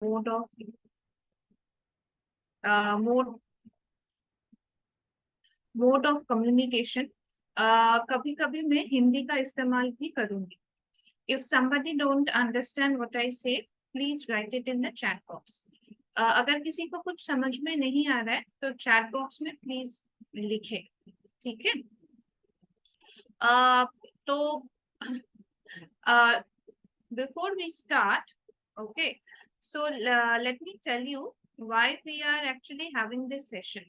mode of uh, mode mode of communication. कभी कभी मैं हिंदी का इस्तेमाल भी करूंगी. If somebody don't understand what I say, please write it in the chat box. अगर किसी को कुछ समझ में नहीं आ रहा है तो चैट बॉक्स में प्लीज लिखे. ठीक है. तो before we start, okay, so let me tell you why we are actually having this session.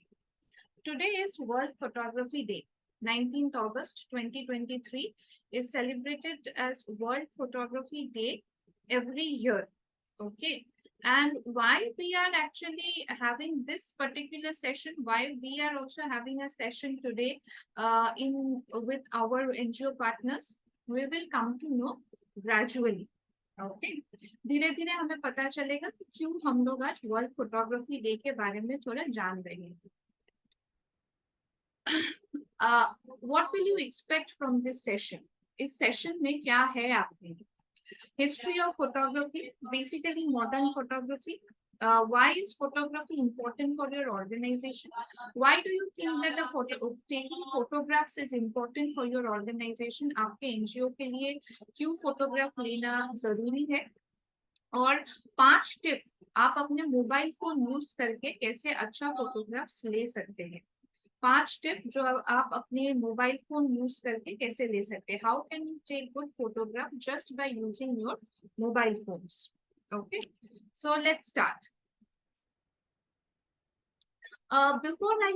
Today is World Photography Day. 19th August 2023 is celebrated as World Photography Day every year. Okay. And why we are actually having this particular session, why we are also having a session today in with our NGO partners, we will come to know gradually. Okay. धीरे धीरे हमें पता चलेगा कि क्यों हम लोग आज वर्ल्ड फोटोग्राफी डे के बारे में थोड़ा जान रहे हैं. What will you expect from this session? इस सेशन में क्या है आपके लिए? History of photography, basically modern photography. Why is photography important for your organization? Why do you think that taking photographs is important for your organization? आपके NGO के लिए क्यों फोटोग्राफ लेना जरूरी है? और 5 टिप आप अपने मोबाइल फोन यूज करके कैसे अच्छा फोटोग्राफ्स ले सकते हैं. 5 टिप जो आप अपने मोबाइल फोन यूज करके कैसे ले सकते हैं. How can you take good photograph just by using your mobile phones. Okay, so let's start. Before I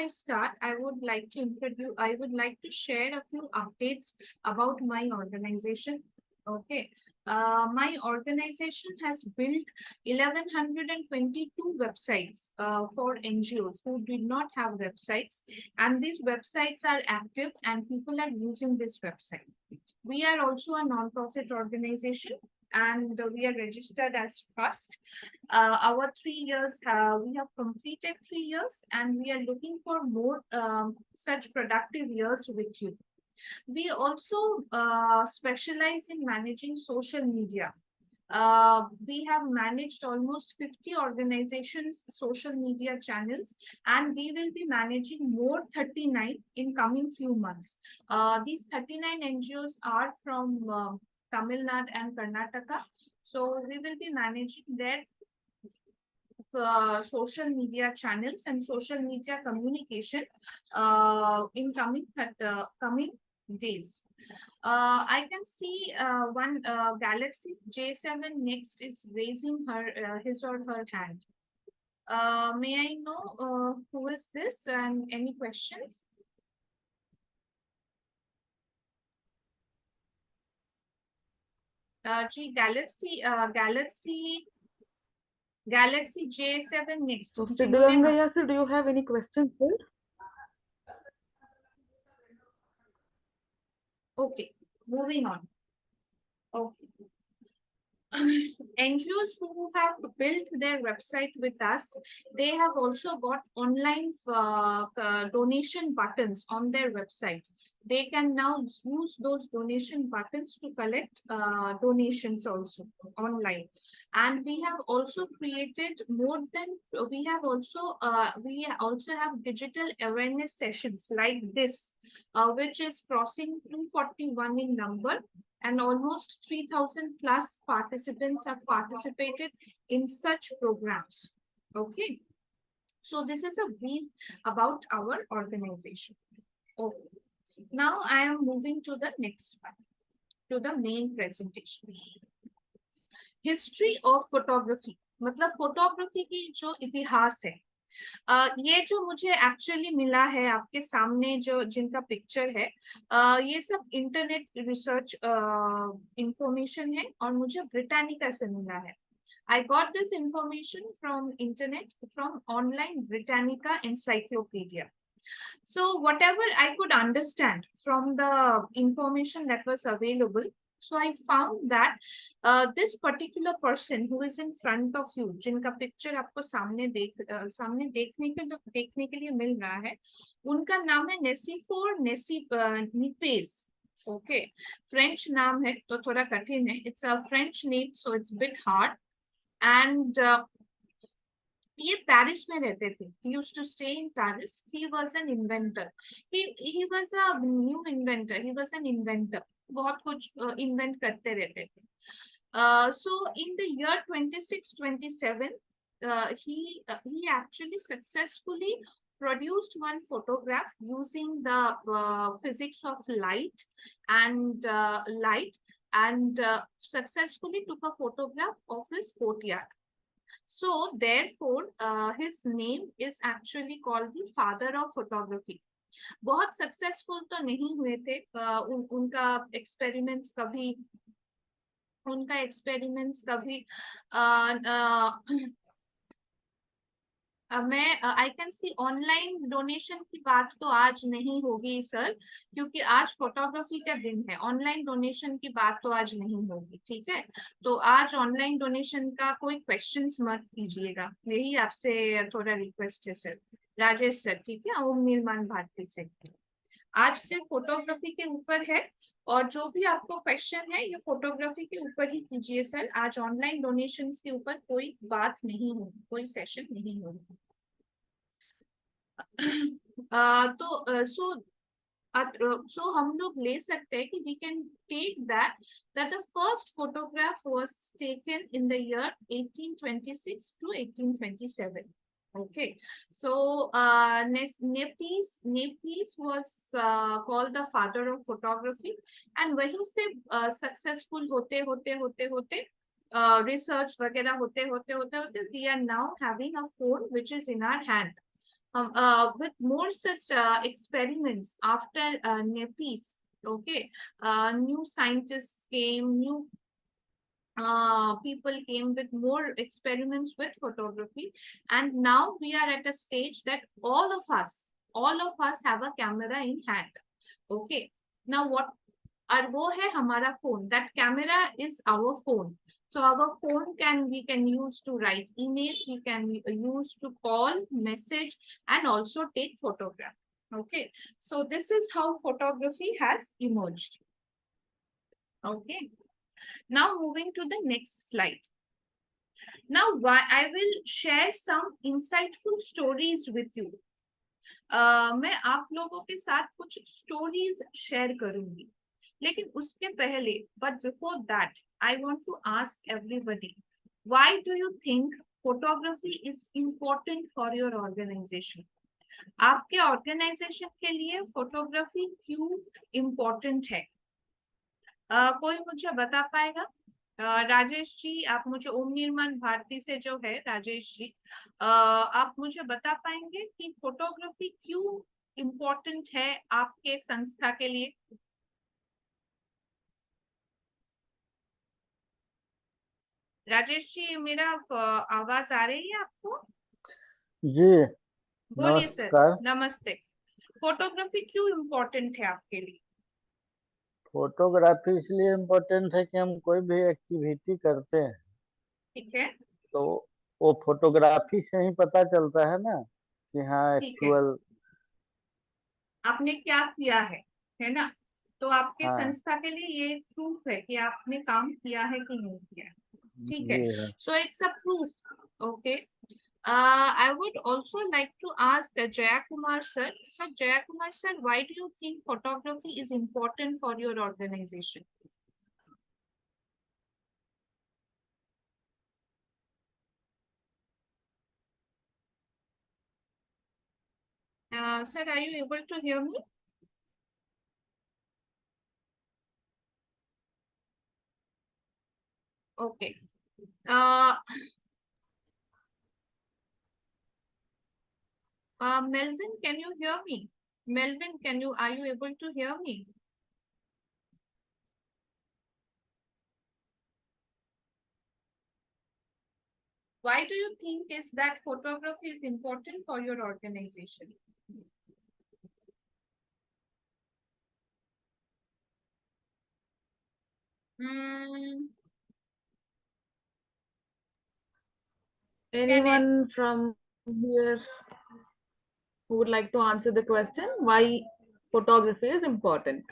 start, I would like to introduce. I would like to share a few updates about my organization. Okay, my organization has built 1122 websites for NGOs who did not have websites, and these websites are active and people are using this website. We are also a non-profit organization and we are registered as trust. Our 3 years, we have completed 3 years and we are looking for more such productive years with you. We also specialize in managing social media. We have managed almost 50 organizations social media channels and we will be managing more 39 in coming few months. These 39 NGOs are from Tamil Nadu and Karnataka, so we will be managing their social media channels and social media communication in coming days. I can see one Galaxy J7 Next is raising his or her hand. May I know who is this and any questions? Galaxy J7 Next. So, Siddharangaya sir, do you have any questions, sir? Okay, moving on. Okay. NGOs who have built their website with us, they have also got online donation buttons on their website. They can now use those donation buttons to collect donations also online. And we have also created we also have digital awareness sessions like this, which is crossing 241 in number, and almost 3,000 plus participants have participated in such programs. Okay, so this is a brief about our organization. Okay, now I am moving to the next one, to the main presentation. History of photography, मतलब photography की जो इतिहास है. ये जो मुझे actually मिला है आपके सामने जो जिनका पिक्चर है, ये सब इंटरनेट रिसर्च इंफॉर्मेशन है और मुझे ब्रिटानिका से मिला है. I got this information from internet, from online Britannica encyclopedia. So whatever I could understand from the information that was available, so I found that this particular person who is in front of you, जिनका picture आपको सामने देखने के लिए मिल रहा है, उनका नाम है नेसिफोर निपेस. ओके, फ्रेंच नाम है तो थोड़ा कठिन है. It's a French name, so it's bit hard. and ये पेरिस में रहते थे. He used to stay in Paris. He was an inventor. He was a new inventor. He was an inventor. बहुत कुछ invent करते रहते थे. So in the year 2627, he actually successfully produced one photograph using the physics of light and successfully took a photograph of his courtyard. So therefore, his name is actually called the father of photography. बहुत successful तो नहीं हुए थे. उनका experiments कभी मैं I can see online donation की बात तो आज नहीं होगी सर, क्योंकि आज फोटोग्राफी का दिन है. ऑनलाइन डोनेशन की बात तो आज नहीं होगी. ठीक है, तो आज ऑनलाइन डोनेशन का कोई क्वेश्चंस मत कीजिएगा, यही आपसे थोड़ा रिक्वेस्ट है सर. राजेश सर, ठीक है, ओम निर्माण भारती से. आज सिर्फ फोटोग्राफी के ऊपर है, और जो भी आपको क्वेश्चन है ये फोटोग्राफी के ऊपर ही कीजिए सर. आज ऑनलाइन डोनेशंस के ऊपर कोई बात नहीं होगी, कोई सेशन नहीं होगी. तो सो हम लोग ले सकते हैं कि we can take that the first photograph was taken in the year 1826 to 1827. Okay, so Nepis was called the father of photography, and वहीं से successful होते research वगैरह होते we are now having a phone which is in our hand. With more such experiments after Nepis, okay, new scientists came, new people came with more experiments with photography, and now we are at a stage that all of us have a camera in hand. Okay, now what और वो है हमारा phone. That camera is our phone. So our phone we can use to write email, we can use to call, message, and also take photograph. Okay, so this is how photography has emerged. Okay, now moving to the next slide. Now I will share some insightful stories with you. मैं आप लोगों के साथ कुछ stories share करूंगी, लेकिन उसके पहले, but before that, I want to ask everybody, why do you think photography is important for your organization? आपके organization के लिए photography क्यों important है? कोई मुझे बता पाएगा? राजेश जी, आप मुझे ओम निर्माण भारती से जो है राजेश जी, आप मुझे बता पाएंगे कि फोटोग्राफी क्यों इम्पोर्टेंट है आपके संस्था के लिए? राजेश जी, मेरा आवाज आ रही है आपको? जी बोलिए सर. नमस्कार. नमस्ते. फोटोग्राफी क्यों इम्पोर्टेंट है आपके लिए? फोटोग्राफी इसलिए इम्पोर्टेंट है कि हम कोई भी एक्टिविटी करते हैं, ठीक है, तो वो फोटोग्राफी से ही पता चलता है ना कि हाँ ठीक है, एक्चुअल आपने क्या किया है ना? तो आपके हाँ संस्था के लिए ये प्रूफ है कि आपने काम किया है कि नहीं किया. ठीक है, जी है. so it's a proof. Okay, I would also like to ask Jayakumar sir. So Jayakumar sir, why do you think photography is important for your organization? Sir, are you able to hear me? Okay. Melvin, can you hear me? Melvin, are you able to hear me? Why do you think is that photography is important for your organization? Anyone from here who would like to answer the question, why photography is important?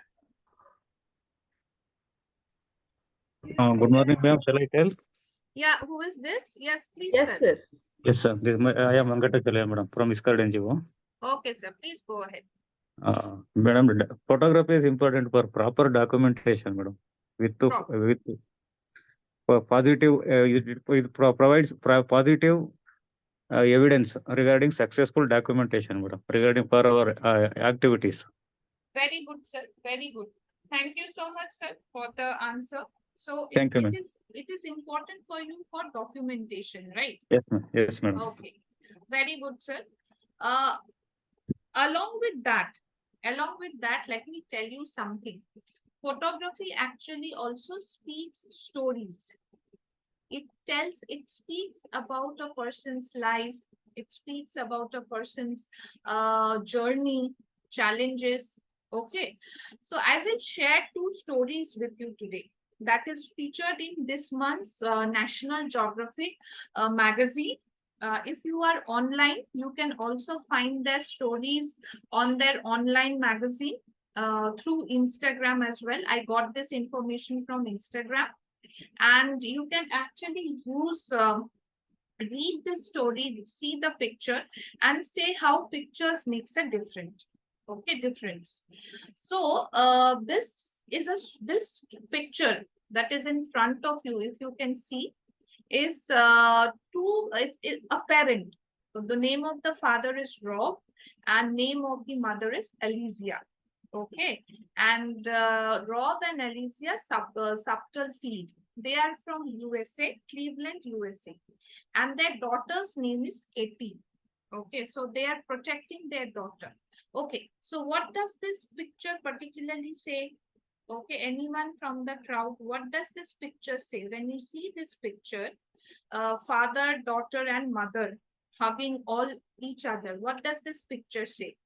Good morning, ma'am. Shall I tell? Yeah, who is this? Yes, please, Yes, sir. sir. Yes, sir. I am Venkatachalaya, madam, from ISKCON NGO. Okay, sir, please go ahead. Madam, photography is important for proper documentation, madam. With positive, it provides positive evidence regarding successful documentation, madam, regarding for our activities. Very good, sir. Very good. Thank you so much, sir, for the answer. So Thank you, ma'am. it is important for you for documentation, right? Yes, ma'am. Yes, madam. Okay. Very good, sir. Uh, along with that, let me tell you something. Photography actually also speaks stories. It speaks about a person's life. It speaks about a person's journey, challenges. Okay, so I will share two stories with you today that is featured in this month's National Geographic magazine. If you are online, you can also find their stories on their online magazine through Instagram as well. I got this information from Instagram, and you can actually read the story, see the picture, and say how pictures makes a difference. So this picture that is in front of you, if you can see, is it's a parent. The name of the father is Rob, and name of the mother is Alicia. Okay, and Rob and Alicia Subtle Field. They are from USA, Cleveland, USA, and their daughter's name is Katie. Okay, so they are protecting their daughter. Okay, so what does this picture particularly say? Okay, anyone from the crowd, what does this picture say? When you see this picture, father, daughter, and mother hugging all each other, what does this picture say?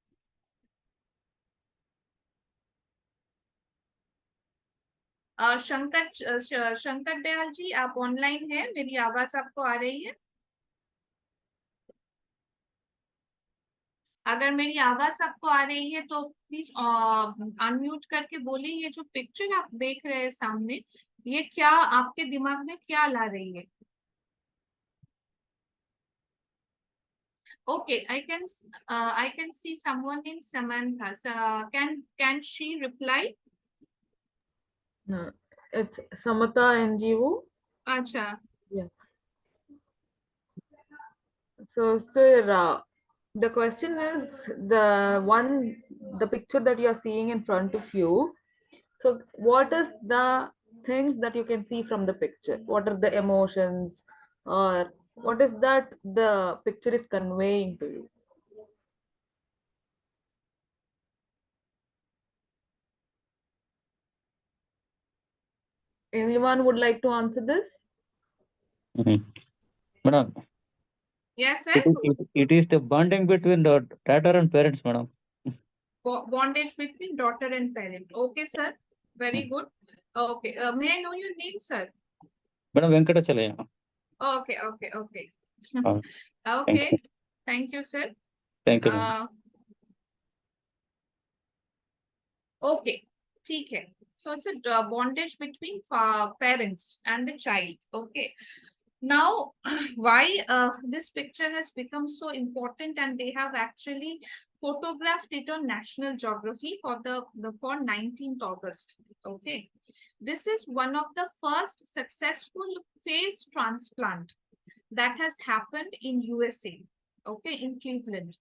Shankar Dayal ji, आप online हैं? मेरी आवाज आपको आ रही है? अगर मेरी आवाज आपको आ रही है तो प्लीज अनम्यूट करके बोलिए। ये जो पिक्चर आप देख रहे हैं सामने, ये क्या आपके दिमाग में क्या ला रही है? Okay, I can see someone named Samantha. So, can she reply? No, it's Samatha NGO. Acha. Yeah. So, sir, the question is the picture that you are seeing in front of you. So, what is the things that you can see from the picture? What are the emotions, or what is that the picture is conveying to you? Anyone would like to answer this? Madam, Yes, sir. it is the bonding between the daughter and parents, madam. Bondage between daughter and parent. Okay, sir. Very good. Okay. May I know your name, sir? Madam Venkatachalaya. Okay. Thank Okay. you. Thank you, sir. Thank you, madam. Okay. ठीक है. So it's a bondage between parents and the child. Okay. Now, why this picture has become so important, and they have actually photographed it on National Geography for 19th August. Okay, this is one of the first successful face transplant that has happened in USA. Okay, in Cleveland.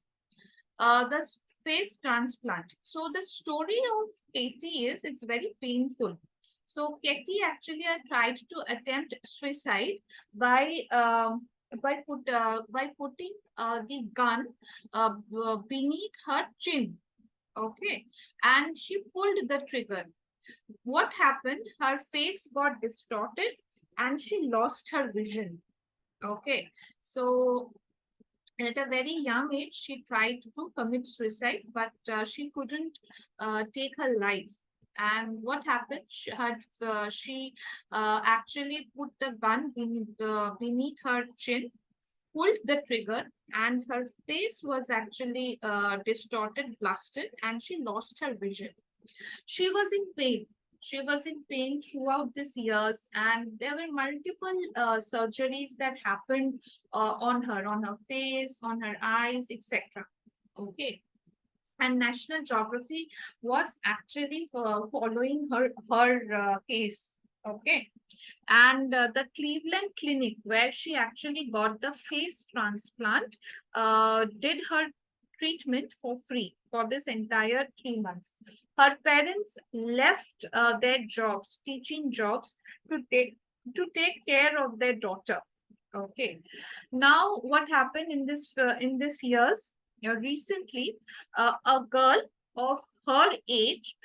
The face transplant. So the story of Katie is, it's very painful. So Katie actually tried to attempt suicide by putting the gun beneath her chin. Okay, and she pulled the trigger. What happened? Her face got distorted and she lost her vision. Okay, so at a very young age, she tried to commit suicide, but she couldn't take her life. And what happened? She actually put the gun beneath her chin, pulled the trigger, and her face was actually distorted, blasted, and she lost her vision. She was in pain. She was in pain throughout these years, and there were multiple surgeries that happened on her face, on her eyes, etc. Okay, and National Geography was actually following her case. Okay, and the Cleveland Clinic, where she actually got the face transplant, did her treatment for free for this entire 3 months. Her parents left their jobs, teaching jobs, to take care of their daughter. Okay. Now, what happened in this years? Recently, a girl of her age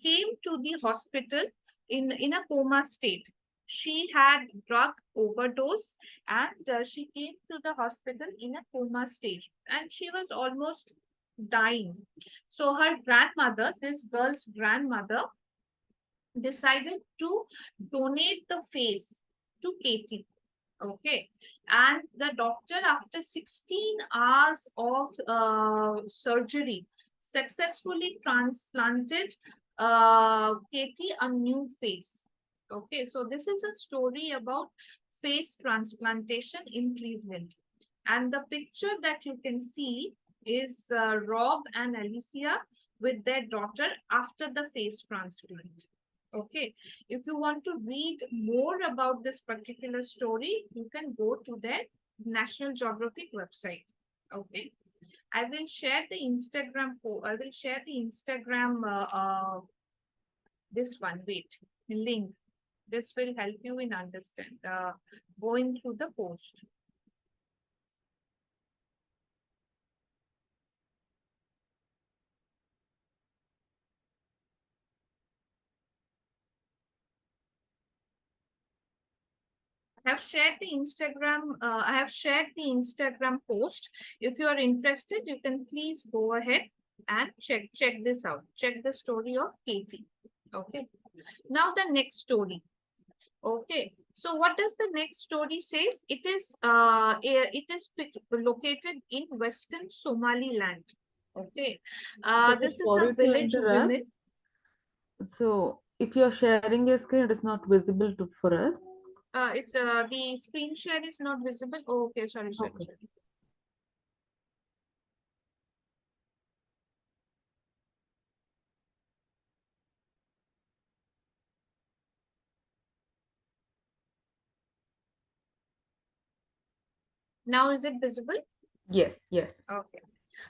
came to the hospital in a coma state. She had drug overdose, and she came to the hospital in a coma stage, and she was almost dying. So her grandmother, this girl's grandmother, decided to donate the face to Katie. Okay, and the doctor, after 16 hours of surgery, successfully transplanted Katie a new face. Okay, so this is a story about face transplantation in Cleveland. And the picture that you can see is Rob and Alicia with their daughter after the face transplant. Okay, if you want to read more about this particular story, you can go to their National Geographic website. Okay, I will share the Instagram. I will share the Instagram. This one. Wait, link. This will help you in understand. Going through the post. I have shared the Instagram. I have shared the Instagram post. If you are interested, you can please go ahead and check this out. Check the story of Katie. Okay. Now the next story. Okay. So what does the next story says? It is located in Western Somaliland. Okay. This is a Sorry to village interrupt. women. So if you're sharing your screen, it is not visible for us. It's the screen share is not visible. Oh, okay, sorry. Okay. Now is it visible? Yes, yes. Okay.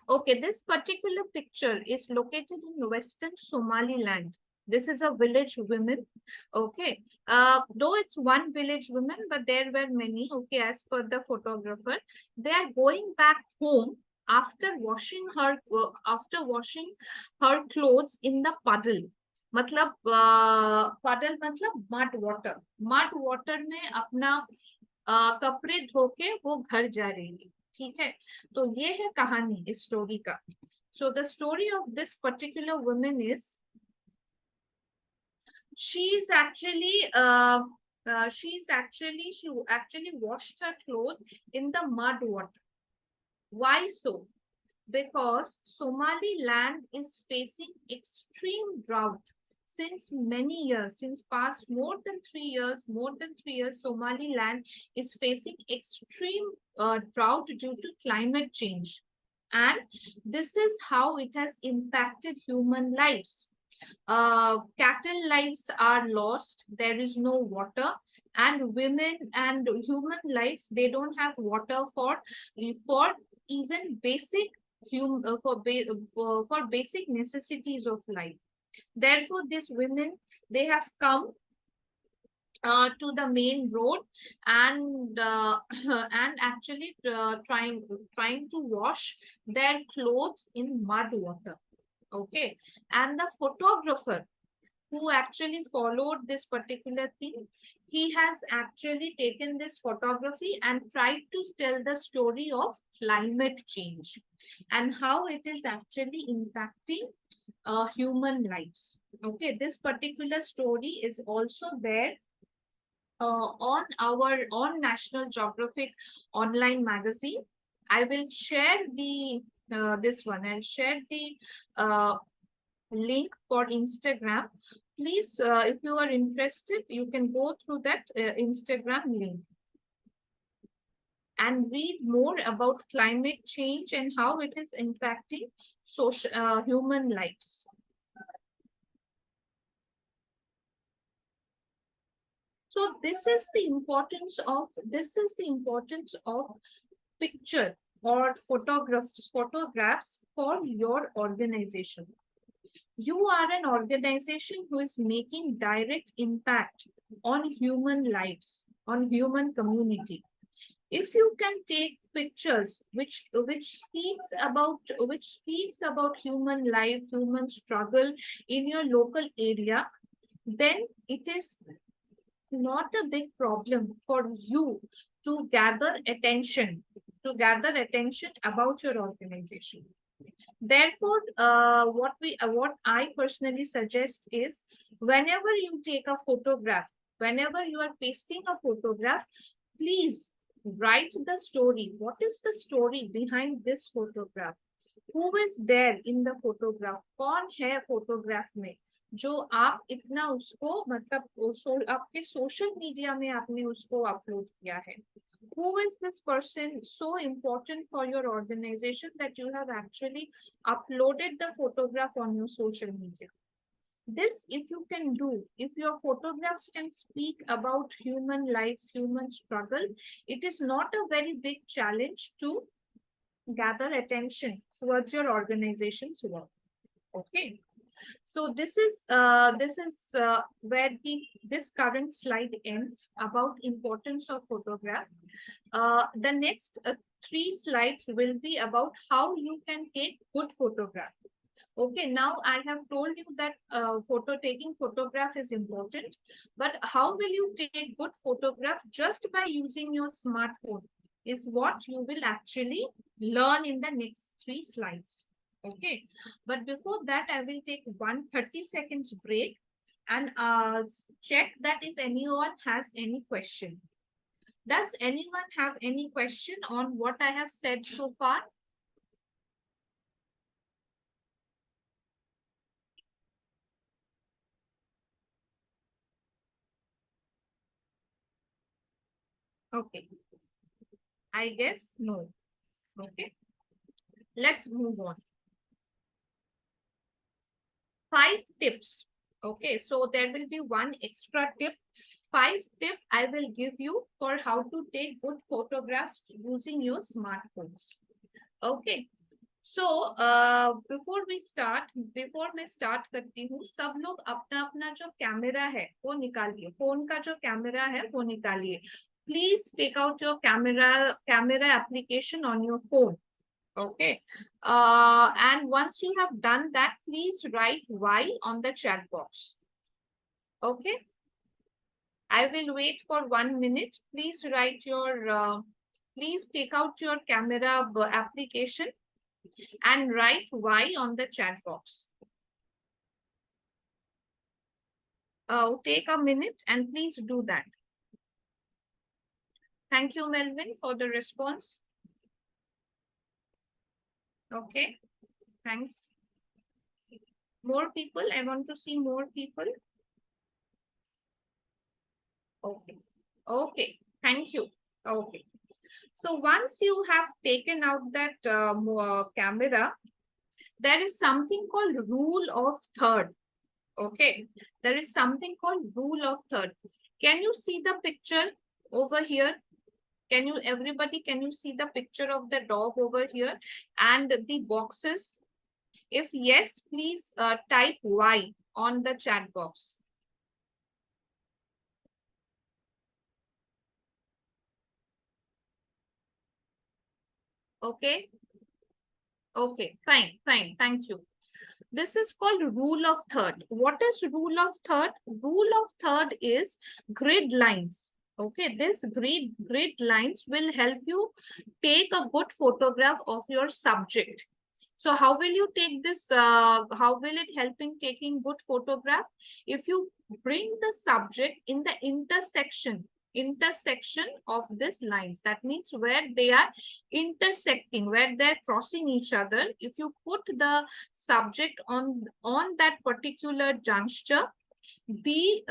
Okay, this particular picture is located in Western Somaliland. This is a village women. Okay. Though it's one village woman, but there were many. Okay, as per the photographer, they are going back home after washing her clothes in the puddle. मतलब puddle मतलब mud water में अपना कपड़े धो के वो घर जा रही है. ठीक है, तो ये है कहानी इस स्टोरी का. So the story of this particular woman is she actually washed her clothes in the mud water. Why so? Because Somaliland is facing extreme drought since many years, since past more than 3 years, Somaliland is facing extreme drought due to climate change. And this is how it has impacted human lives. Cattle lives are lost, there is no water, and women and human lives, they don't have water for even basic for basic necessities of life. Therefore, these women, they have come to the main road and and actually trying to wash their clothes in mud water. Okay, and the photographer who actually followed this particular thing, he has actually taken this photography and tried to tell the story of climate change and how it is actually impacting human lives. Okay, this particular story is also there on National Geographic online magazine. I will share the this one. I'll share the link for Instagram. Please, if you are interested, you can go through that Instagram link and read more about climate change and how it is impacting human lives. So this is the importance of picture or photographs for your organization. You are an organization who is making direct impact on human lives, on human community. If you can take pictures which speaks about human life, human struggle in your local area, then it is not a big problem for you to gather attention about your organization. Therefore, what I personally suggest is, whenever you take a photograph, whenever you are pasting a photograph, please write the story. What is the story behind this photograph? Who is there in the photograph? कौन है photograph में जो आप इतना उसको मतलब आपके social media में आपने उसको अपलोड किया है? Who is this person so important for your organization that you have actually uploaded the photograph on your social media? This, if you can do, if your photographs can speak about human lives, human struggle, it is not a very big challenge to gather attention towards your organization's work. Okay. So this is where this current slide ends about importance of photograph. The next 3 slides will be about how you can take good photograph. Okay, now I have told you that taking photograph is important, but how will you take good photograph just by using your smartphone is what you will actually learn in the next 3 slides. Okay, but before that, I will take 30 seconds break and check that if anyone has any question. Does anyone have any question on what I have said so far? Okay, I guess no. Okay, let's move on. 5 tips. Okay, so there will be one extra tip. 5 tips I will give you for how to take good photographs using your smartphones. Okay, so before मैं start करती हूँ, सब लोग अपना जो camera है वो निकालिए, फोन का जो कैमरा है वो निकालिए. Please take out your camera application on your phone. Okay, and once you have done that, please write Y on the chat box. Okay, I will wait for 1 minute. Please write your, please take out your camera application and write Y on the chat box. Take a minute and please do that. Thank you, Melvin, for the response. Okay, thanks. More people, I want to see more people. Okay, okay, thank you. Okay, so once you have taken out that camera, there is something called rule of third. Okay, there is something called rule of third. Can you see the picture over here? Everybody, can you see the picture of the dog over here and the boxes? If yes, please type Y on the chat box. Okay. Okay, fine. Thank you. This is called rule of third. What is rule of third? Rule of third is grid lines. Okay, this grid lines will help you take a good photograph of your subject. So how will you take this? How will it help in taking good photograph? If you bring the subject in the intersection intersection of these lines. That means where they are intersecting, where they're crossing each other. If you put the subject on that particular juncture, the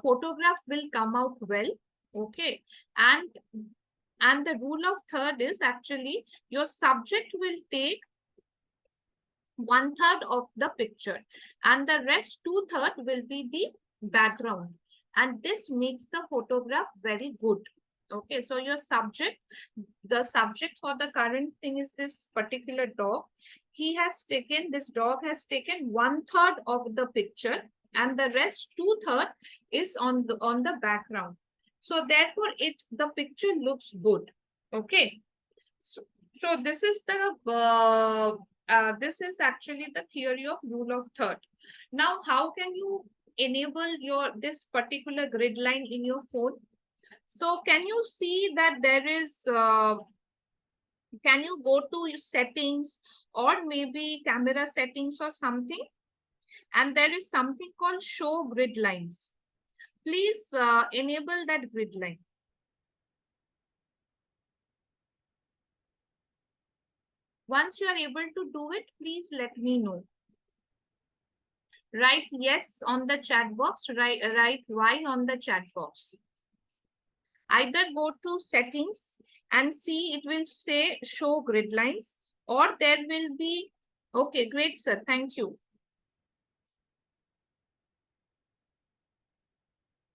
photograph will come out well. Okay, and the rule of third is actually your subject will take 1/3 of the picture and the rest 2/3 will be the background, and this makes the photograph very good. Okay, so your subject, the subject for the current thing is this particular dog. This dog has taken 1/3 of the picture and the rest 2/3 is on the background. So therefore the picture looks good. Okay, so this is this is actually the theory of rule of third. Now, how can you enable this particular grid line in your phone? So can you see that there is, can you go to your settings or maybe camera settings or something? And there is something called show grid lines. Please enable that grid line. Once you are able to do it, please let me know. Write yes on the chat box, write Y on the chat box. Either go to settings and see it will say show grid lines, or there will be, okay, great sir, thank you.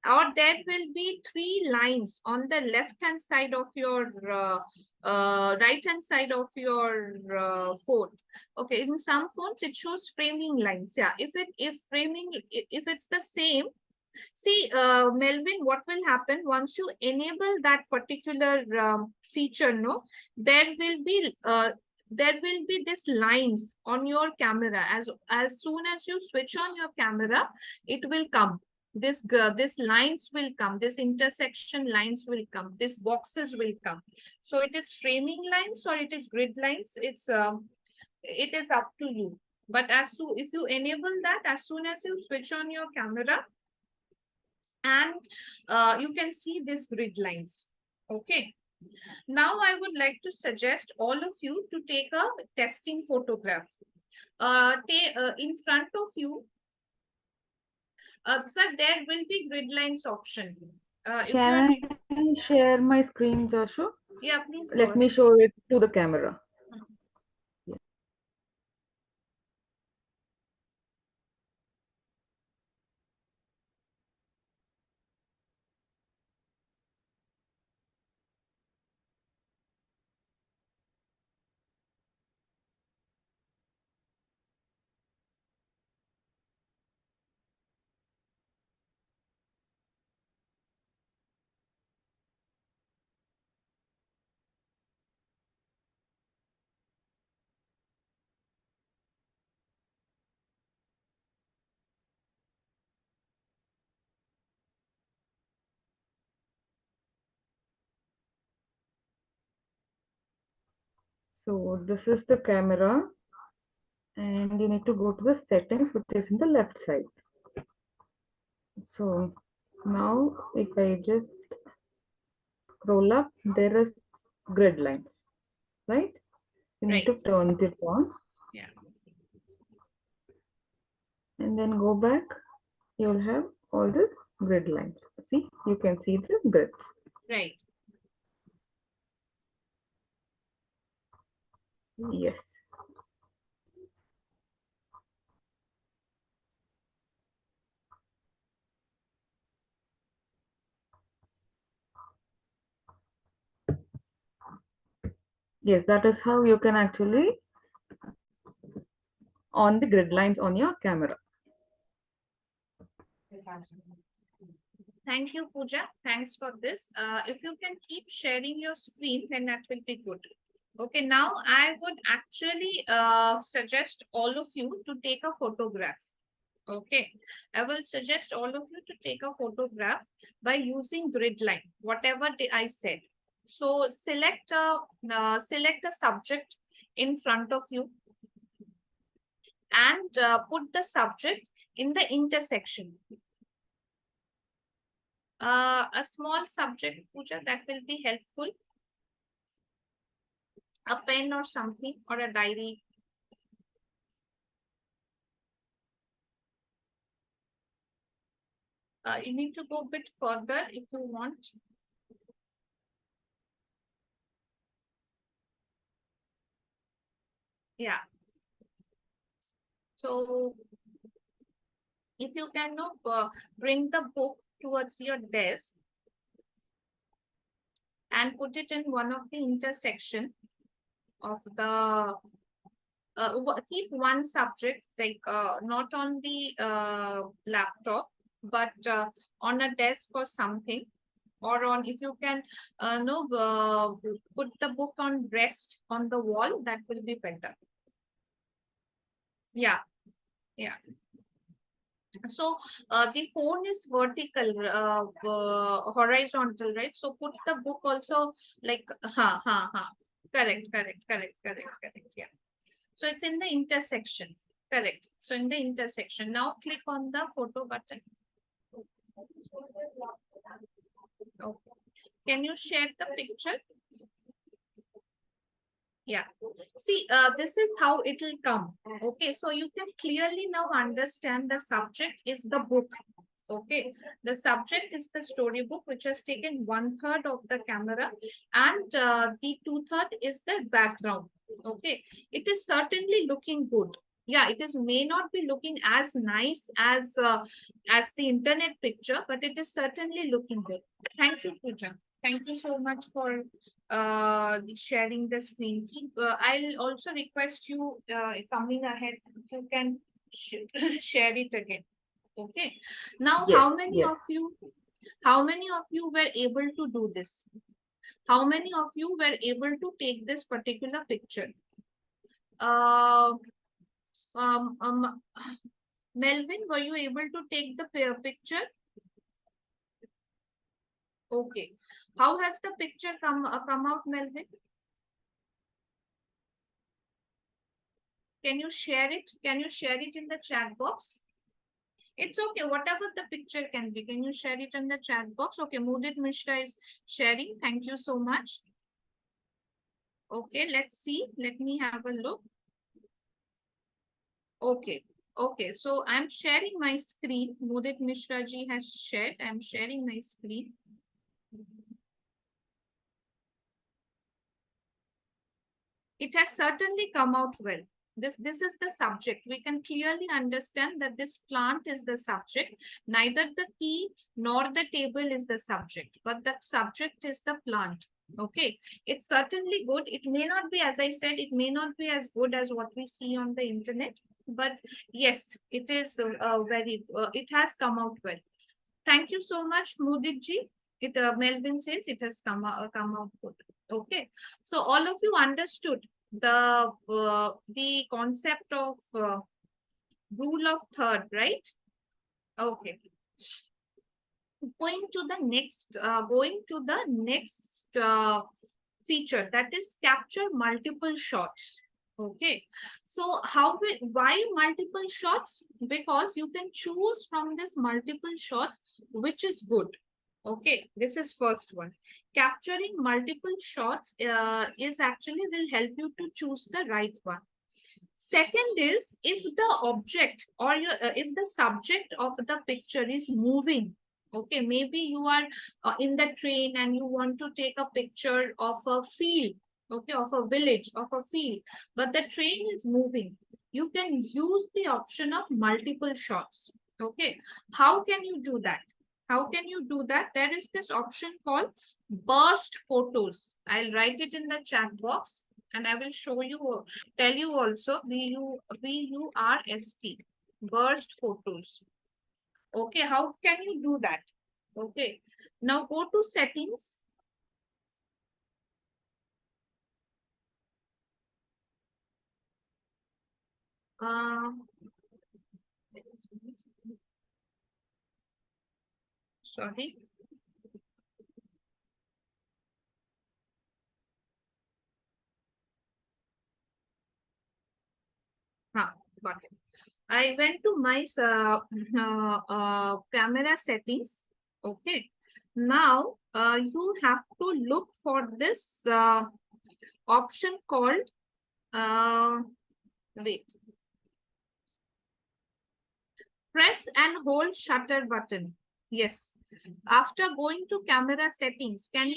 Or there will be 3 lines on the left hand side of your right hand side of your phone. Okay, in some phones it shows framing lines. Yeah, if it's the same, see Melvin, what will happen once you enable that particular feature, no, there will be this lines on your camera. As soon as you switch on your camera, it will come. This lines will come, this intersection lines will come, this boxes will come. So it is framing lines or it is grid lines, it is up to you. But if you enable that, as soon as you switch on your camera, and you can see these grid lines. Okay, now I would like to suggest all of you to take a testing photograph. In front of you, sir, there will be grid lines option. Can I share my screen, Joshua? Yeah, please. Let me show it to the camera. So this is the camera, and you need to go to the settings, which is in the left side. So now if I just scroll up, there is grid lines, right? You need to turn it on. Yeah. And then go back, you'll have all the grid lines. See, you can see the grids. Right. Yes. Yes, that is how you can actually on the grid lines on your camera. Thank you, Pooja. Thanks for this. If you can keep sharing your screen, then that will be good. Okay, now I would actually suggest all of you to take a photograph. Okay, I will suggest all of you to take a photograph by using grid line, whatever I said. So select a subject in front of you and put the subject in the intersection. A small subject, Pooja, that will be helpful. A pen or something, or a diary. You need to go a bit further if you want. Yeah. So if you can bring the book towards your desk and put it in one of the intersection of the keep one subject, like not on the laptop, but on a desk or something, or on, if you can no put the book on rest on the wall, that will be better. Yeah, yeah. So the phone is vertical, horizontal, right? So put the book also like correct, correct, correct, correct, correct. Yeah. So it's in the intersection. Correct. So in the intersection. Now click on the photo button. Okay. Can you share the picture? Yeah. See, this is how it will come. Okay. So you can clearly now understand the subject is the book. Okay. The subject is the storybook, which has taken 1/3 of the camera, and the 2/3 is the background. Okay. It is certainly looking good. Yeah, it is may not be looking as nice as the internet picture, but it is certainly looking good. Thank you, Pooja. Thank you so much for sharing the screen. I'll also request you coming ahead, if you can share it again. Okay. Now, Yes, how many of you were able to do this? How many of you were able to take this particular picture? Uh, um, Melvin, were you able to take the picture? Okay. How has the picture come out, Melvin? Can you share it? Can you share it in the chat box? It's okay, whatever the picture can be. Can you share it in the chat box? Okay, Mudit Mishra is sharing. Thank you so much. Okay, let's see. Let me have a look. Okay, okay. So I'm sharing my screen. Mudit Mishra ji has shared. I'm sharing my screen. It has certainly come out well. This is the subject. We can clearly understand that this plant is the subject. Neither the key nor the table is the subject, but the subject is the plant. Okay, it's certainly good. It may not be, as I said, it may not be as good as what we see on the internet, but yes, it is it has come out well. Thank you so much, Mudit ji. Melvin says it has come out good. Okay, so all of you understood the concept of rule of third, right? Okay. Going to the next feature, that is capture multiple shots. Okay, so why multiple shots? Because you can choose from this multiple shots which is good. Okay, this is first one. Capturing multiple shots is actually will help you to choose the right one. Second is, if the object or if the subject of the picture is moving, okay, maybe you are in the train and you want to take a picture of a field, okay, of a village, of a field, but the train is moving, you can use the option of multiple shots. Okay, how can you do that? How can you do that? There is this option called burst photos. I'll write it in the chat box and I will show you, tell you also, BURST, burst photos. Okay, how can you do that? Okay, now go to settings. Sorry. Got it. I went to my camera settings. Okay. Now, you have to look for this option called, wait, press and hold shutter button. Yes. After going to camera settings, can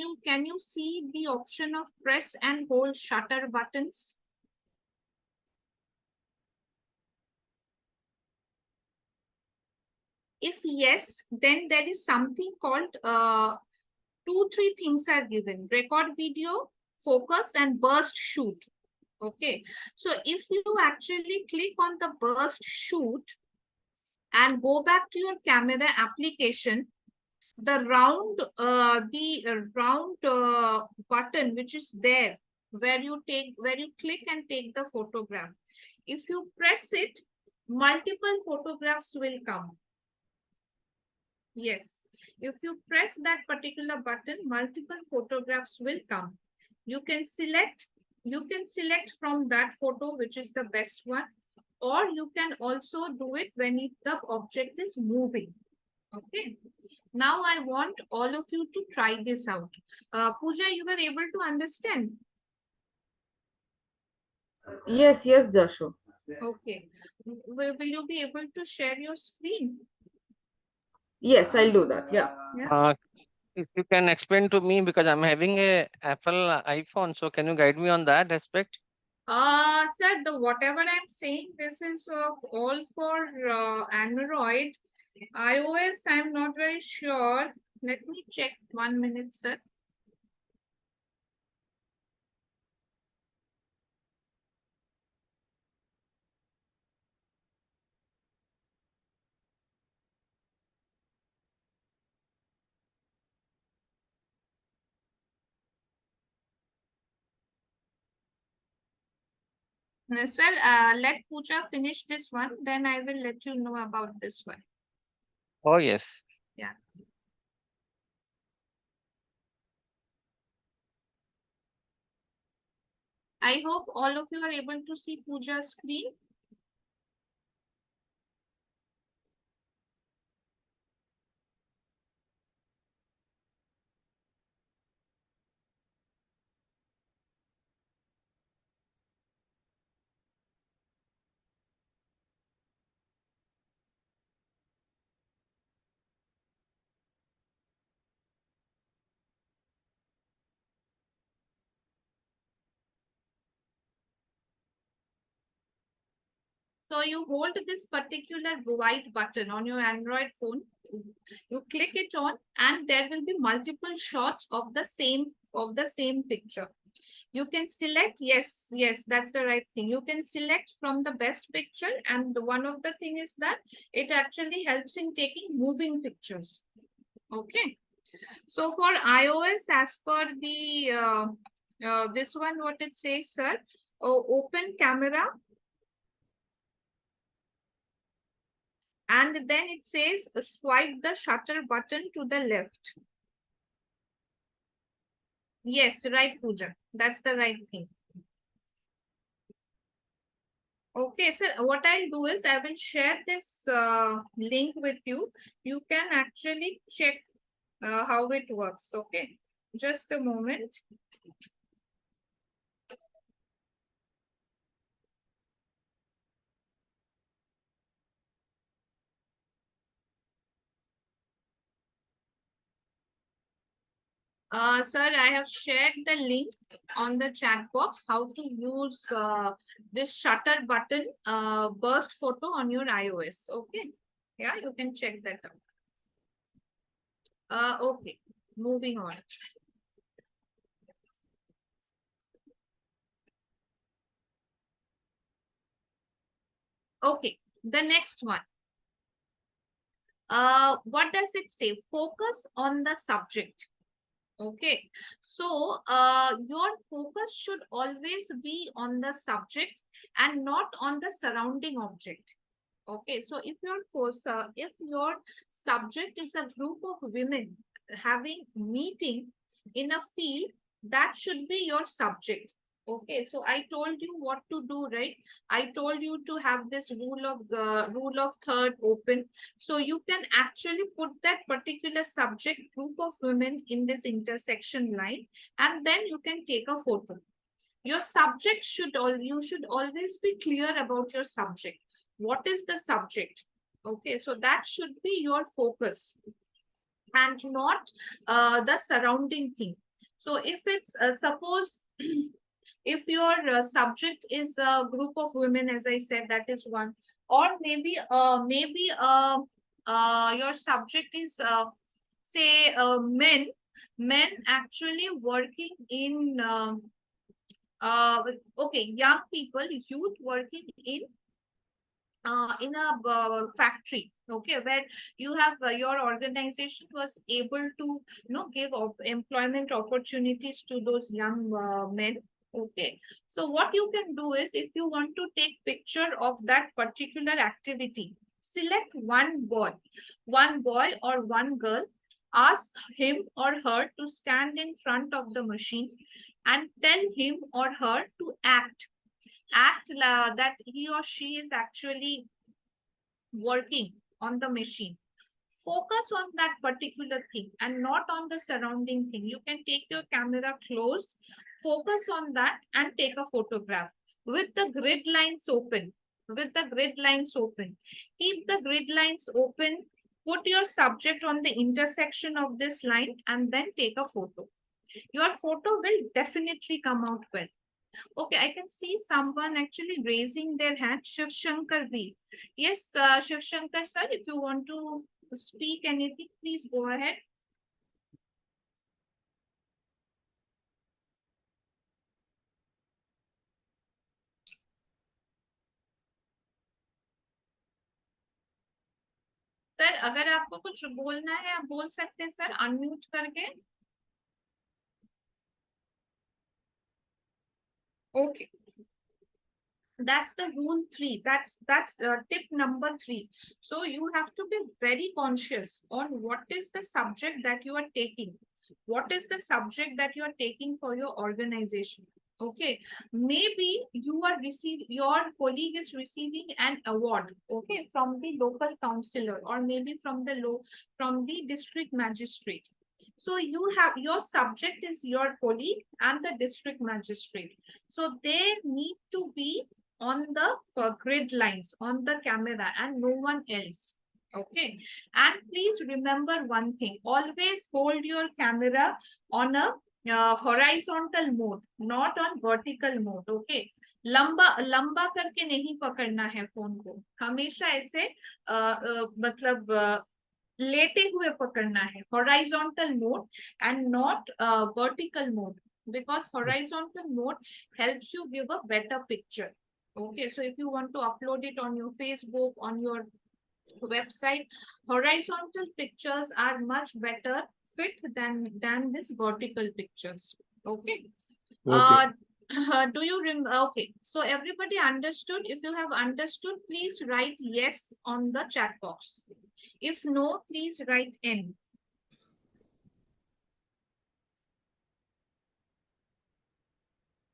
you see the option of press and hold shutter buttons? If yes, then there is something called 2-3 things are given: record video, focus, and burst shoot. Okay, so if you actually click on the burst shoot and go back to your camera application, the round button which is there where you click and take the photograph, if you press it, multiple photographs will come. Yes, if you press that particular button, multiple photographs will come. You can select from that photo which is the best one, or you can also do it when the object is moving. Okay. Now I want all of you to try this out. Pooja, you were able to understand? Yes, Jashu. Okay. Will you be able to share your screen? Yes, I'll do that. Yeah. If you can explain to me, because I'm having a Apple iPhone, so can you guide me on that aspect? Sir, whatever I'm saying, this is all for Android. iOS, I'm not very sure. Let me check 1 minute, sir. Sir, let Pooja finish this one, then I will let you know about this one. Oh, yes. Yeah. I hope all of you are able to see Pooja's screen. So you hold this particular white button on your Android phone, you click it on, and there will be multiple shots of the same picture. You can select, yes, that's the right thing. You can select from the best picture, and one of the thing is that it actually helps in taking moving pictures. Okay. So for iOS, as per the this one, what it says, sir, open camera. And then it says swipe the shutter button to the left. Yes, right, Pooja. That's the right thing. Okay, so what I'll do is I will share this link with you. You can actually check how it works. Okay, just a moment. Sir, I have shared the link on the chat box how to use this shutter button burst photo on your iOS. Okay, yeah, you can check that out. Okay, moving on. Okay, the next one. What does it say? Focus on the subject. Okay, so your focus should always be on the subject and not on the surrounding object. Okay, so if your subject is a group of women having meeting in a field, that should be your subject. Okay, so I told you what to do, right? I told you to have this rule of third open. So you can actually put that particular subject group of women in this intersection line, and then you can take a photo. Your subject you should always be clear about your subject. What is the subject? Okay, so that should be your focus and not the surrounding thing. So if it's suppose if your subject is a group of women, as I said, that is one, or maybe your subject is say men actually working in okay, young people, youth working in a factory, okay, where you have your organization was able to give employment opportunities to those young men. Okay, so what you can do is, if you want to take picture of that particular activity, select one boy or one girl, ask him or her to stand in front of the machine and tell him or her to act that he or she is actually working on the machine. Focus on that particular thing and not on the surrounding thing. You can take your camera close, focus on that and take a photograph with the grid lines open. Keep the grid lines open. Put your subject on the intersection of this line and then take a photo. Your photo will definitely come out well. Okay, I can see someone actually raising their hand. Shiv Shankar B. Yes, Shiv Shankar sir, if you want to speak anything, please go ahead. Sir अगर आपको कुछ बोलना है आप बोल सकते हैं sir unmute करके. Okay. That's the rule 3. That's tip number 3. So you have to be very conscious on what is the subject that you are taking. What is the subject that you are taking for your organization? Okay, maybe your colleague is receiving an award, okay, from the local councillor or maybe from the district magistrate. So you have your subject is your colleague and the district magistrate. So they need to be on the grid lines on the camera and no one else. Okay, and please remember one thing, always hold your camera on a horizontal mode, not on vertical mode. Okay, लंबा करके नहीं पकड़ना है phone को, हमेशा ऐसे मतलब लेटे हुए पकड़ना है, horizontal mode and not vertical mode, because horizontal mode helps you give a better picture. Okay, so if you want to upload it on your Facebook, on your website, horizontal pictures are much better fit than this vertical pictures. Okay. Do you okay, so everybody understood? If you have understood, please write yes on the chat box. If no, please write N.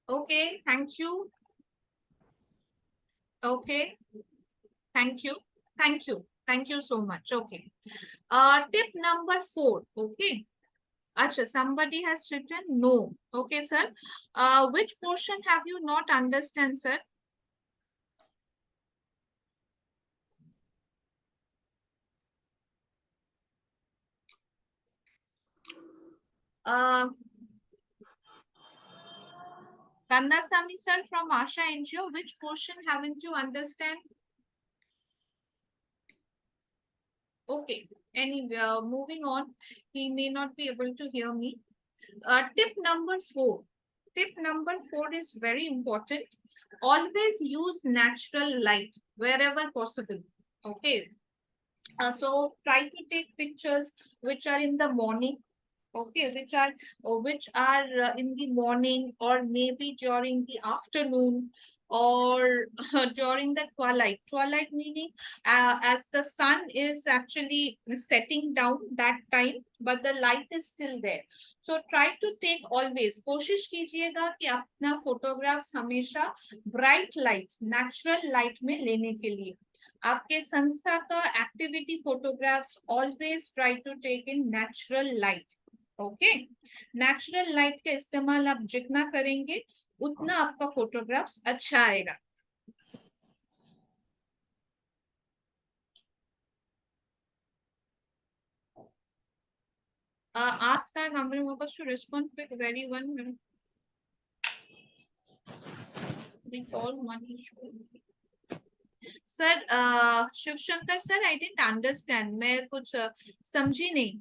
Okay, thank you. Okay, thank you. Thank you so much. Okay. Tip number 4. Okay. Acha, somebody has written no. Okay, sir. Which portion have you not understand, sir? Kandasamy sir from Asha NGO, which portion haven't you understand? Okay, anyway, moving on, he may not be able to hear me. Tip number 4. Tip number 4 is very important. Always use natural light wherever possible. Okay. So try to take pictures which are in the morning. okay, which are in the morning or maybe during the afternoon or during the twilight. Twilight meaning as the sun is actually setting down that time, but the light is still there. So try to take always, कोशिश कीजिएगा कि अपना photographs हमेशा bright light, natural light में लेने के लिए. आपके संस्था का activity photographs always try to take in natural light. Okay, natural light का इस्तेमाल आप जितना करेंगे उतना आपका फोटोग्राफ्स अच्छा आएगा. Ask our government members to respond quick, very 1 minute. Recall one issue. Sir Shiv Shankar sir, I didn't understand, मैं कुछ समझी नहीं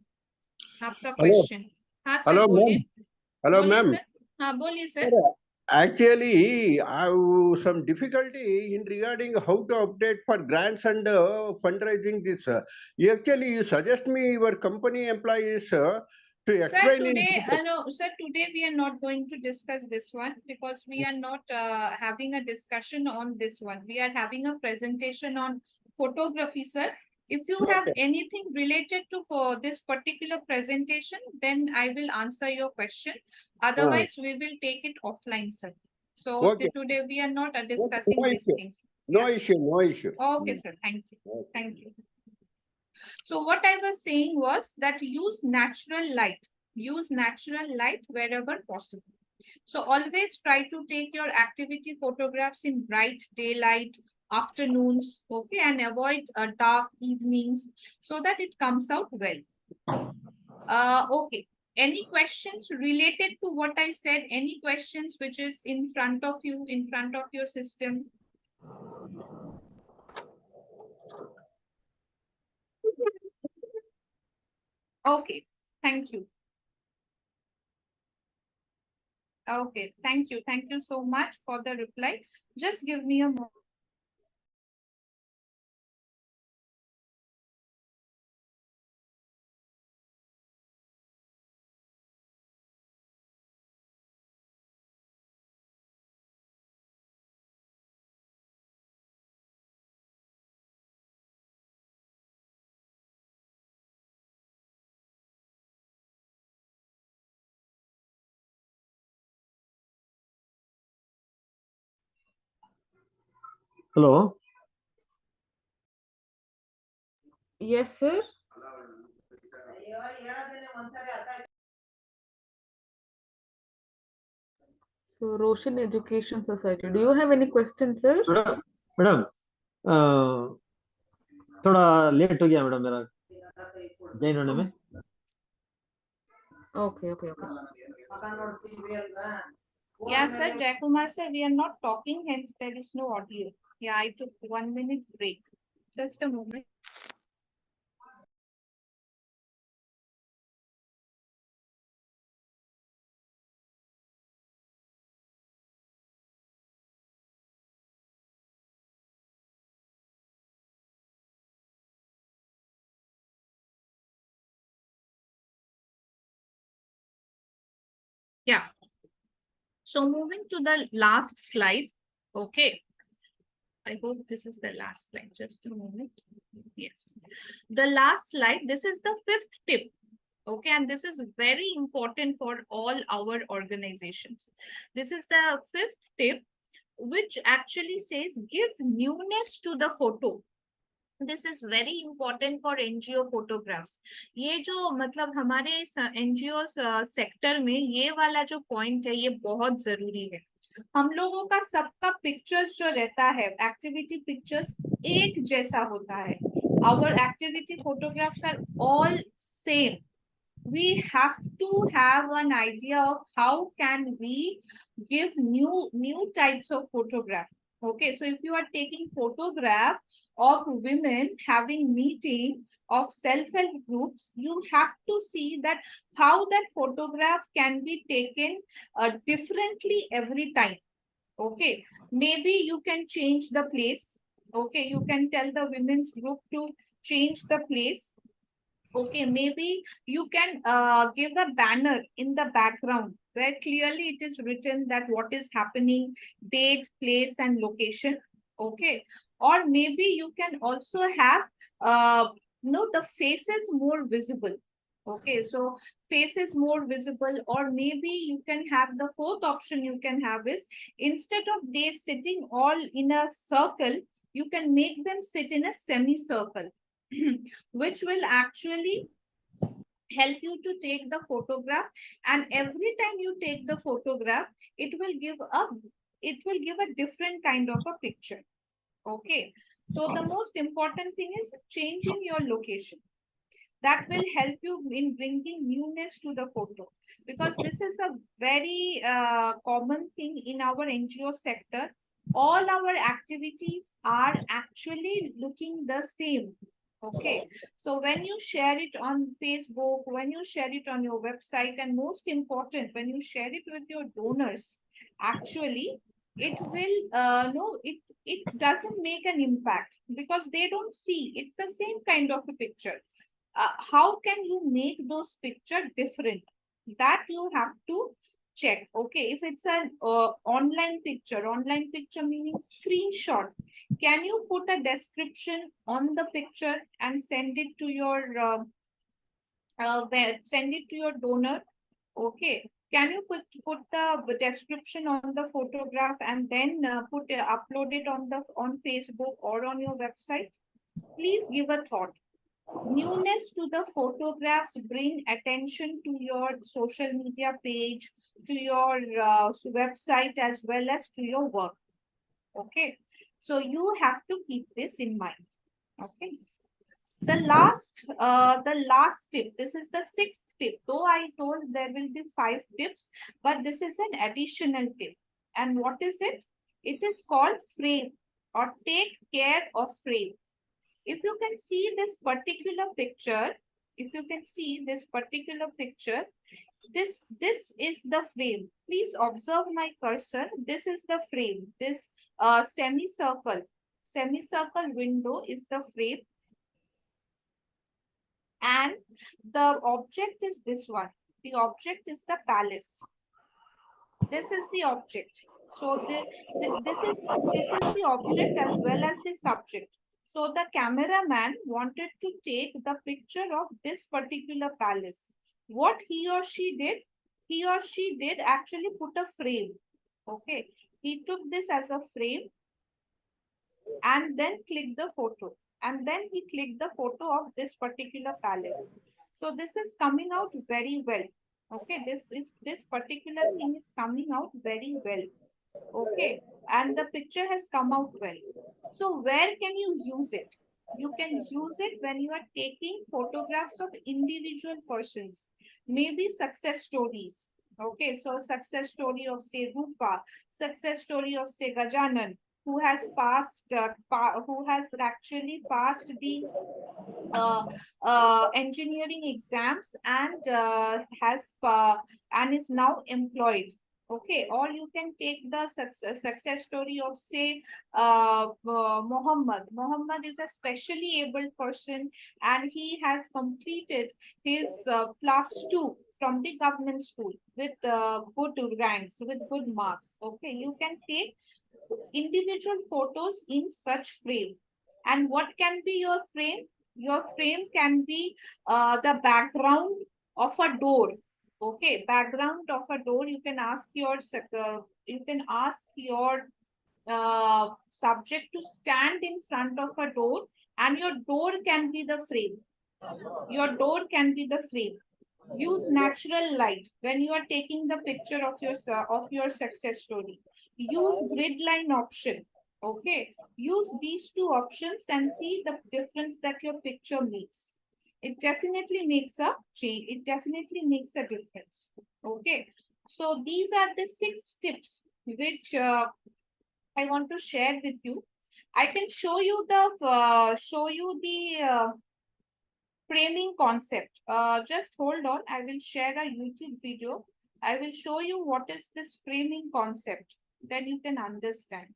आपका क्वेश्चन. हाँ सर Hello, बोलिए. ma'am. Hello, बोलिए ma'am. सर. हाँ बोलिए sir. Actually, I have some difficulty in regarding how to update for grants and fundraising this. Actually, you suggest me your company employees to Sir, explain in today, detail. no, sir, today we are not going to discuss this one because we are not having a discussion on this one. We are having a presentation on photography, sir. If you have Okay. anything related to for this particular presentation, then I will answer your question. Otherwise, we will take it offline, sir. So Okay. today we are not discussing No these issue. things. No Yeah. issue. No issue. Okay, sir. Thank you. Thank you. So what I was saying was that use natural light. Use natural light wherever possible. So always try to take your activity photographs in bright daylight, afternoons, okay, and avoid dark evenings so that it comes out well. Okay. Any questions related to what I said? Any questions which is in front of you, in front of your system? Okay, thank you. Okay, thank you. Thank you so much for the reply. Just give me a moment. Hello. Yes, sir. So, Roshan Education Society. Do you have any questions, sir? Madam थोड़ा late हो गया madam मेरा join होने में. Okay, okay, okay. Yeah, sir, Jaikumar sir, we are not talking, hence there is no audio. Yeah, I took 1 minute break. Just a moment. Yeah. So moving to the last slide. Okay. I hope this is the last slide. Just a moment. Yes. The last slide. This is the 5th tip. Okay. And this is very important for all our organizations. This is the 5th tip, which actually says give newness to the photo. This is very important for NGO photographs. ये जो मतलब हमारे NGO sector में ये वाला जो point है ये बहुत जरूरी है. हम लोगों का सबका पिक्चर्स जो रहता है, एक्टिविटी पिक्चर्स एक जैसा होता है. Our activity photographs are all same. We have to have an idea of how can we give new types of photograph. Okay, so if you are taking photograph of women having meeting of self-help groups, you have to see that how that photograph can be taken differently every time. Okay, maybe you can change the place. Okay, you can tell the women's group to change the place. Okay, maybe you can give a banner in the background where clearly it is written that what is happening, date, place, and location. Okay, or maybe you can also have the faces more visible. Okay, so faces more visible, or maybe you can have the fourth option you can have is, instead of they sitting all in a circle, you can make them sit in a semicircle. Which will actually help you to take the photograph, and every time you take the photograph it will give a different kind of a picture. Okay, so the most important thing is changing your location. That will help you in bringing newness to the photo, because this is a very common thing in our NGO sector. All our activities are actually looking the same. Okay, so when you share it on Facebook, when you share it on your website, and most important, when you share it with your donors, actually it will no it doesn't make an impact because they don't see it's the same kind of a picture. How can you make those picture different? That you have to check. Okay, if it's an online picture meaning screenshot, can you put a description on the picture and send it to your send it to your donor? Okay, can you put the description on the photograph and then upload it on Facebook or on your website? Please give a thought. Newness to the photographs bring attention to your social media page, to your website, as well as to your work. Okay, so you have to keep this in mind. Okay, the last tip, this is the sixth tip, though I told there will be 5 tips, but this is an additional tip. And what is it? It is called frame, or take care of frame. If you can see this particular picture, this is the frame. Please observe my cursor. This is the frame. This semicircle window is the frame, and the object is this one. The object is the palace. This is the object. So this is the object as well as the subject. So the cameraman wanted to take the picture of this particular palace. What he or she did actually put a frame. Okay, he took this as a frame and then clicked the photo, and then he clicked the photo of this particular palace. So this is coming out very well. Okay, this particular thing is coming out very well. Okay, and the picture has come out well. So where can you use it? You can use it when you are taking photographs of individual persons, maybe success stories. Okay, so success story of say Rupa, success story of say Gajanan, who has who has actually passed the engineering exams and and is now employed. Okay, or you can take the success story of say Mohammed. Mohammed is a specially abled person and he has completed his +2 from the government school with good ranks, with good marks. Okay, you can take individual photos in such frame. And what can be your frame? Your frame can be the background of a door. Okay, background of a door. You can ask your subject to stand in front of a door, and your door can be the frame. Your door can be the frame. Use natural light when you are taking the picture of your success story. Use grid line option. Okay, use these two options and see the difference that your picture makes. It definitely makes a change. It definitely makes a difference. Okay, so these are the 6 tips which I want to share with you. I can show you the framing concept. Just hold on. I will share a YouTube video. I will show you what is this framing concept. Then you can understand.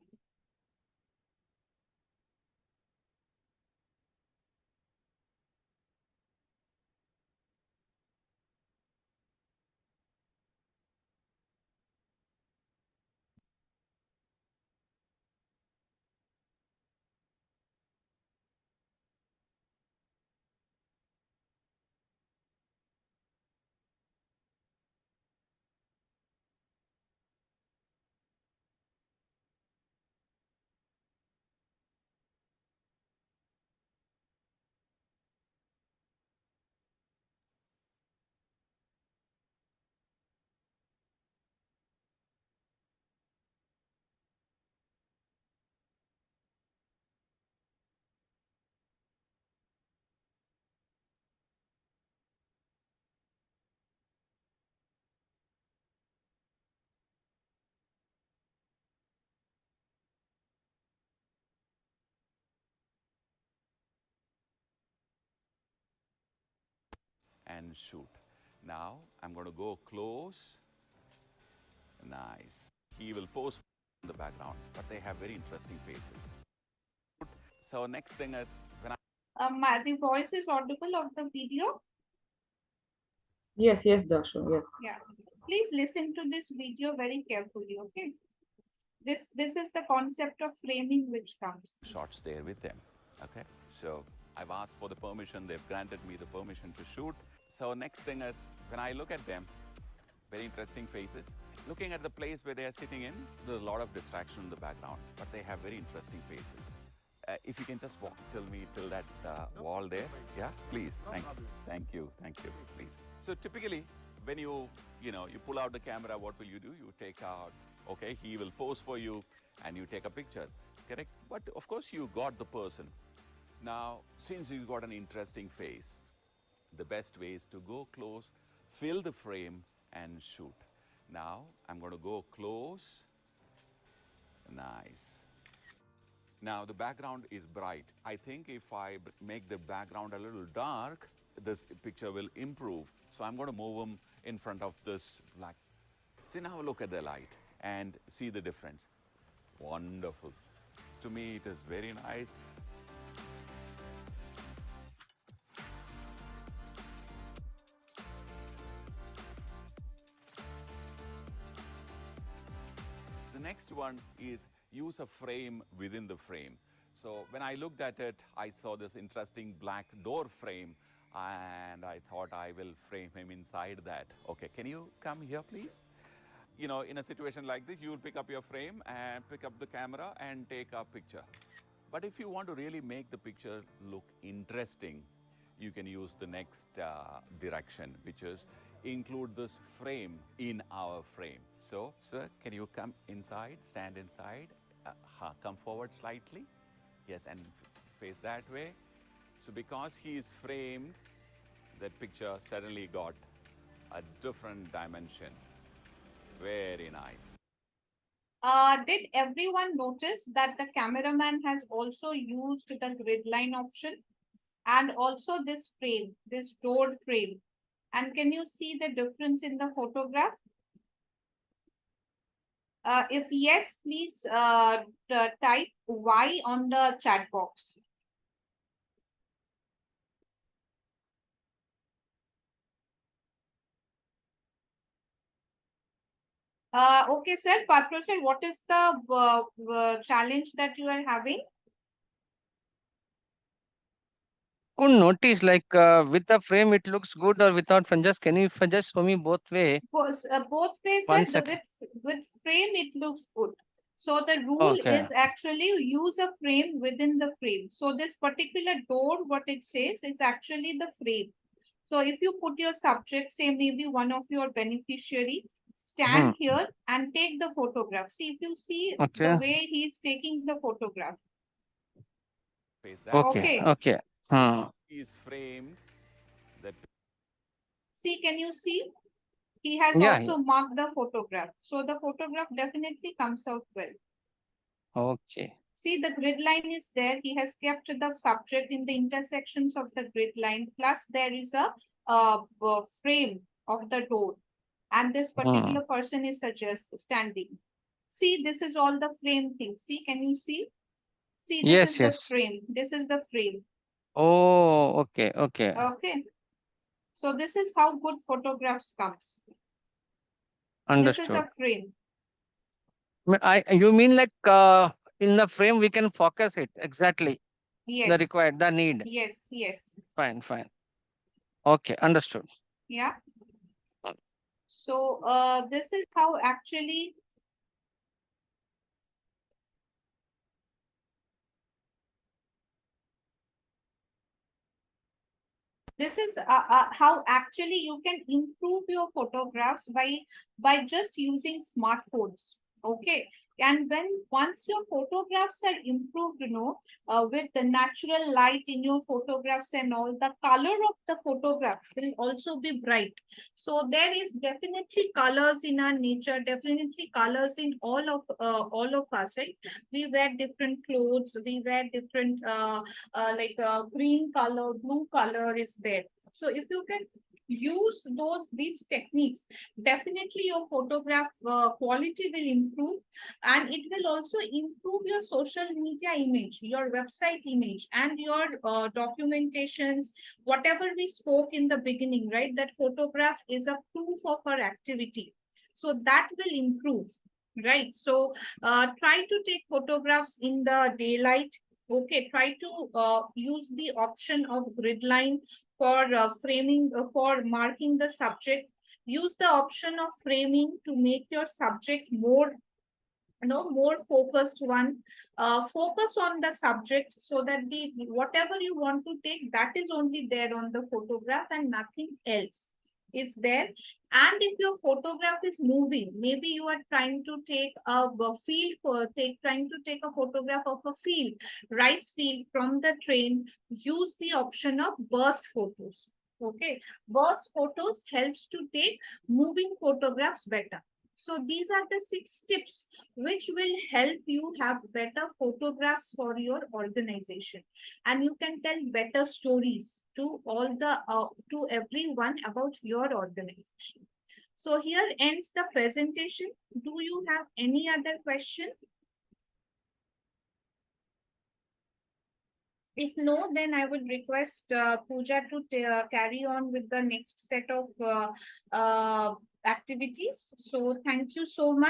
and shoot. Now I'm going to go close. Nice. He will pose in the background, but they have very interesting faces. So next thing is when The voice is audible of the video. Yes, yes, Joshua, yes. Yeah. Please listen to this video very carefully, okay? This is the concept of framing which comes. shots there with them. Okay, so I've asked for the permission, they've granted me the permission to shoot. So next thing is when I look at them, very interesting faces. Looking at the place where they are sitting in, there's a lot of distraction in the background, but they have very interesting faces. If you can just walk till that wall there, yeah, please. Thank you, please. So typically, when you pull out the camera, what will you do? You take out. Okay, he will pose for you, and you take a picture. Correct? But of course, you got the person. Now, since you got an interesting face, the best way is to go close, fill the frame, and shoot. Now, I'm going to go close. Nice. Now, the background is bright. I think if I make the background a little dark, this picture will improve. So I'm going to move them in front of this black. See, now look at the light and see the difference. Wonderful. To me, it is very nice. The next one is use a frame within the frame. So when I looked at it, I saw this interesting black door frame, and I thought I will frame him inside that. Okay, can you come here, please? You know, in a situation like this, you will pick up your frame and pick up the camera and take a picture. But if you want to really make the picture look interesting, you can use the next direction, which is include this frame in our frame. So, sir, can you come inside, stand inside, come forward slightly? Yes, and face that way. So because he is framed, that picture suddenly got a different dimension. Very nice. Did everyone notice that the cameraman has also used the grid line option and also this frame, this door frame? And can you see the difference in the photograph? If yes, please type Y on the chat box. Okay, sir. Patro sir, what is the challenge that you are having? Couldn't notice like with the frame it looks good or without frame. Just can you just show me both way? Both ways, One sir. second. With frame, it looks good. So the rule Okay. is actually use a frame within the frame. So this particular door, what it says is actually the frame. So if you put your subject, say maybe one of your beneficiary, stand here and take the photograph. See, if you see Okay. the way he is taking the photograph. Face that Okay. way. Okay. He is framed. That See, can you see? He has Yeah, also marked the photograph. So the photograph definitely comes out well. Okay. See, the grid line is there. He has kept the subject in the intersections of the grid line. Plus, there is a frame of the door. And this particular person is standing. See, this is all the frame thing. See, can you see? See, this is the frame. This is the frame. Oh, okay. Okay. Okay. So this is how good photographs comes. Understood. This is a frame. You mean like in the frame we can focus it exactly Yes. the required, the need. Yes, yes. Fine. Okay, understood. Yeah. So this is how actually this is how actually you can improve your photographs by just using smartphones. Okay, and once your photographs are improved, with the natural light in your photographs and all, the color of the photograph will also be bright. So there is definitely colors in our nature, definitely colors in all of us, right? We wear different clothes, we wear different green color, blue color is there. So if you can use these techniques, definitely your photograph quality will improve, and it will also improve your social media image, your website image, and your documentations, whatever we spoke in the beginning, right? That photograph is a proof of our activity. So that will improve, right? So try to take photographs in the daylight. Okay, try to use the option of grid line for framing, for marking the subject. Use the option of framing to make your subject more, more focused one. Focus on the subject so that the whatever you want to take, that is only there on the photograph and nothing else is there. And if your photograph is moving, maybe you are trying to take a field for trying to take a photograph of a field, rice field from the train, use the option of burst photos. Okay, burst photos helps to take moving photographs better. So these are the 6 tips which will help you have better photographs for your organization, and you can tell better stories to all the to everyone about your organization. So here ends the presentation. Do you have any other question? If no, then I would request Pooja to carry on with the next set of activities. So thank you so much.